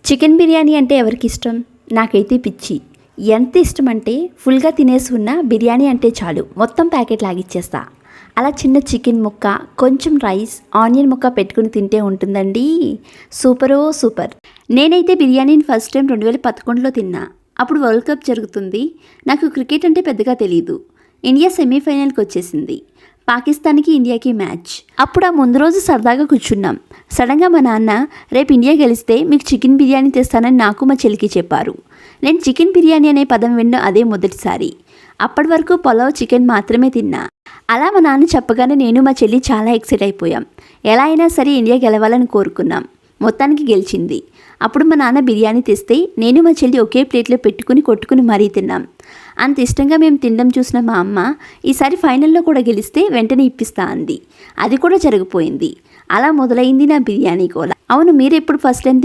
Chicken biryani అంటే ఎవరికి ఇష్టం? నాకైతే పిచ్చి. ఎంత ఇష్టం అంటే ఫుల్గా తినేసి ఉన్న బిర్యానీ అంటే చాలు మొత్తం ప్యాకెట్ లాగిచ్చేస్తా. అలా చిన్న చికెన్ ముక్క, కొంచెం రైస్, ఆనియన్ ముక్క పెట్టుకుని తింటే ఉంటుందండి సూపరో సూపర్. నేనైతే బిర్యానీని ఫస్ట్ టైం 2011లో తిన్నా. అప్పుడు వరల్డ్ కప్ జరుగుతుంది. నాకు క్రికెట్ అంటే పెద్దగా తెలియదు. ఇండియా సెమీఫైనల్కి వచ్చేసింది. పాకిస్తాన్కి ఇండియాకి మ్యాచ్. అప్పుడు ఆ ముందు రోజు సరదాగా కూర్చున్నాం. సడన్గా మా నాన్న రేపు ఇండియా గెలిస్తే మీకు చికెన్ బిర్యానీ తెస్తానని నాకు మా చెల్లికి చెప్పారు. నేను చికెన్ బిర్యానీ అనే పదం విన్న అదే మొదటిసారి. అప్పటి వరకు పులావ్, చికెన్ మాత్రమే తిన్నా. అలా మా నాన్న చెప్పగానే నేను మా చెల్లి చాలా ఎక్సైట్ అయిపోయాం. ఎలా అయినా సరే ఇండియా గెలవాలని కోరుకున్నాం. మొత్తానికి గెలిచింది. అప్పుడు మా నాన్న బిర్యానీ తెస్తే నేను మా చెల్లి ఒకే ప్లేట్లో పెట్టుకుని కొట్టుకుని మరీ తిన్నాం. అంత ఇష్టంగా మేము తినడం చూసిన మా అమ్మ ఈసారి ఫైనల్లో కూడా గెలిస్తే వెంటనే ఇప్పిస్తా అంది. అది కూడా జరిగిపోయింది. అలా మొదలైంది నా బిర్యానీ గోల. అవును, మీరు ఎప్పుడు ఫస్ట్ టైం